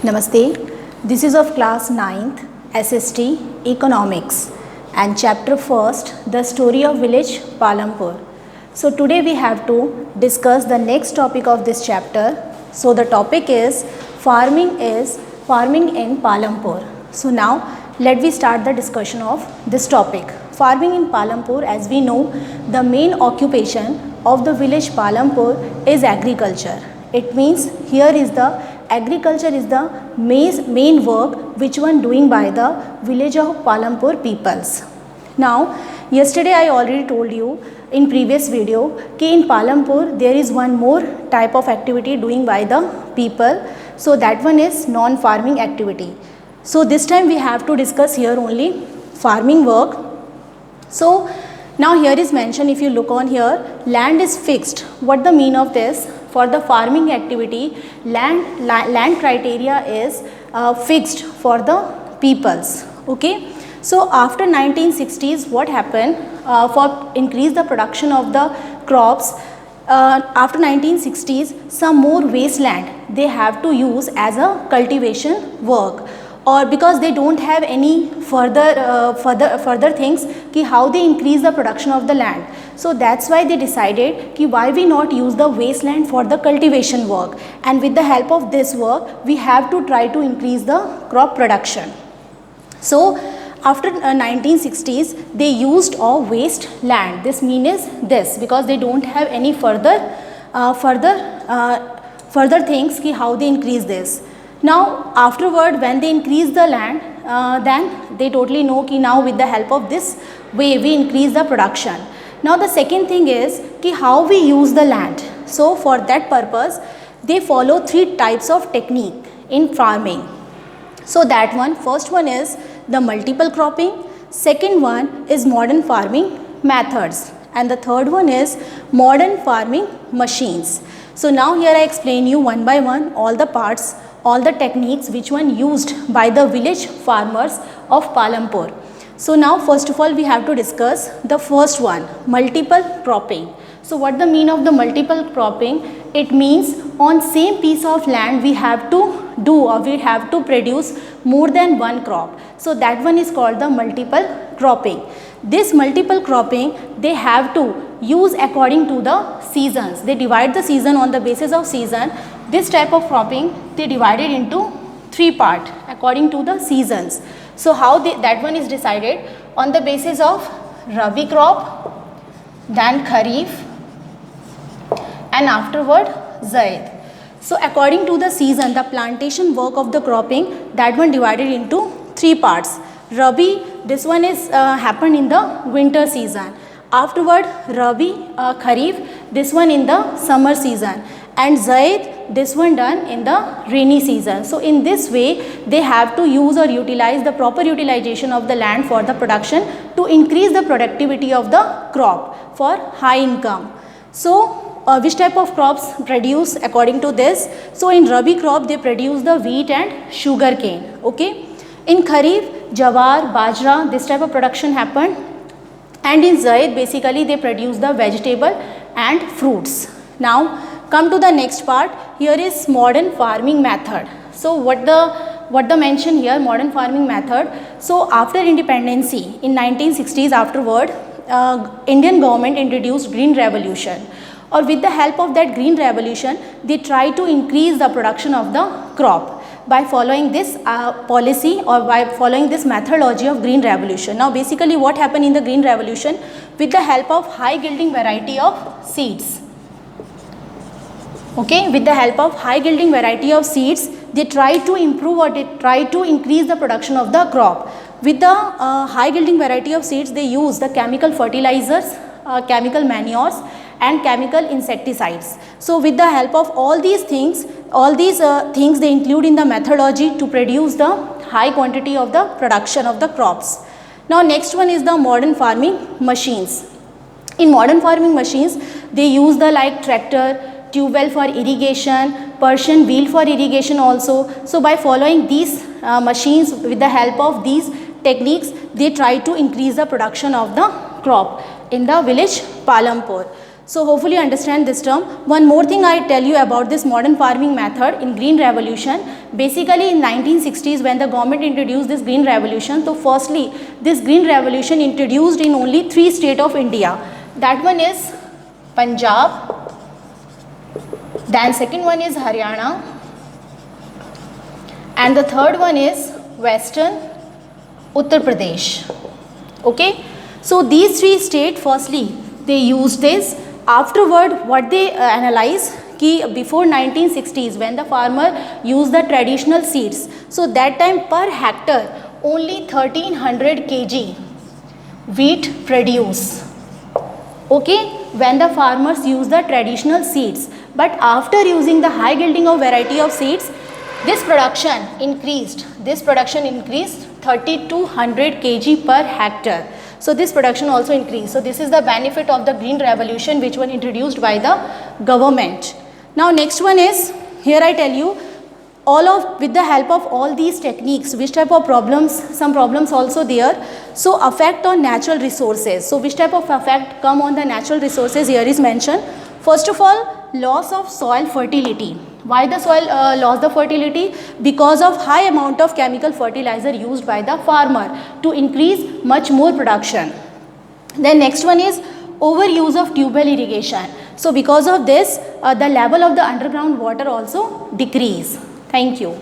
Namaste. This is of class 9th SST Economics and chapter 1st The Story of Village Palampur. So today we have to discuss the next topic of this chapter. So the topic is farming in Palampur. So now let me start the discussion of this topic. Farming in Palampur, as we know, the main occupation of the village Palampur is agriculture. It means here is the agriculture is the main work which one doing by the village of Palampur peoples. Now yesterday I already told you in previous video कि in Palampur there is one more type of activity doing by the people. So that one is non-farming activity. So this time we have to discuss here only farming work. So now here is mentioned, if you look on here, land is fixed. What the mean of this? For the farming activity, land criteria is fixed for the peoples. Okay. So after 1960s, what happened for increase the production of the crops? After 1960s, some more wasteland they have to use as a cultivation work, or because they don't have any further things कि how they increase the production of the land. So that's why they decided कि why we not use the wasteland for the cultivation work, and with the help of this work we have to try to increase the crop production. So after 1960s they used a waste land. This mean is this, because they don't have any further things कि how they increase this. Now afterward when they increase the land, then they totally know कि now with the help of this way we increase the production. Now the second thing is कि how we use the land. So for that purpose they follow 3 types of technique in farming. So that one, first one is the multiple cropping, second one is modern farming methods, and the third one is modern farming machines. So now here I explain you one by one all the parts, all the techniques which one used by the village farmers of Palampur. So now first of all we have to discuss the first one, multiple cropping. So what the mean of the multiple cropping? It means on same piece of land we have to do, or we have to produce more than one crop. So that one is called the multiple cropping. This multiple cropping they have to use according to the seasons. They divide the season on the basis of season. This type of cropping they divided into 3 parts according to the seasons. So how that one is decided on the basis of Rabi crop, then Kharif, and afterward Zaid. So according to the season, the plantation work of the cropping, that one divided into 3 parts. Rabi, this one is happened in the winter season. Afterward Rabi, Kharif, this one in the summer season, and Zaid, this one done in the rainy season. So in this way they have to use or utilize the proper utilization of the land for the production to increase the productivity of the crop for high income. So which type of crops produce according to this? So in Rabi crop they produce the wheat and sugar cane. Okay. In Kharif, jawar, bajra, this type of production happened, and in Zaid basically they produce the vegetable and fruits. Now come to the next part. Here is modern farming method. So what the mention here, modern farming method. So after independency in 1960s afterward, Indian government introduced Green Revolution, or with the help of that Green Revolution they try to increase the production of the crop by following this policy, or by following this methodology of Green Revolution. Now basically what happened in the Green Revolution, with the help of high yielding variety of seeds. Okay, with the help of high yielding variety of seeds they try to improve, or they try to increase the production of the crop. With the high yielding variety of seeds they use the chemical fertilizers, chemical manures, and chemical insecticides. So with the help of all these things they include in the methodology to produce the high quantity of the production of the crops. Now next one is the modern farming machines. In modern farming machines they use the like tractor, tube well for irrigation, Persian wheel for irrigation also. So by following these machines, with the help of these techniques they try to increase the production of the crop in the village Palampur. So hopefully you understand this term. One more thing I tell you about this modern farming method in green revolution. Basically in 1960s when the government introduced this green revolution, so firstly this green revolution introduced in only 3 states of India. That one is Punjab, then second one is Haryana, and the third one is Western Uttar Pradesh. Okay, so these 3 states firstly they used this. Afterward what they analyze कि before 1960s when the farmer used the traditional seeds, so that time per hectare only 1300 kg wheat produce. Okay, when the farmers use the traditional seeds, but after using the high yielding of variety of seeds, this production increased 3200 kg per hectare. So this production also increased. So this is the benefit of the green revolution which was introduced by the government. Now next one is, here I tell you with the help of all these techniques which type of problems, some problems also there. So effect on natural resources. So which type of effect come on the natural resources here is mentioned. First of all, loss of soil fertility. Why the soil lost the fertility? Because of high amount of chemical fertilizer used by the farmer to increase much more production. Then next one is overuse of tubewell irrigation. So because of this the level of the underground water also decrease. Thank you.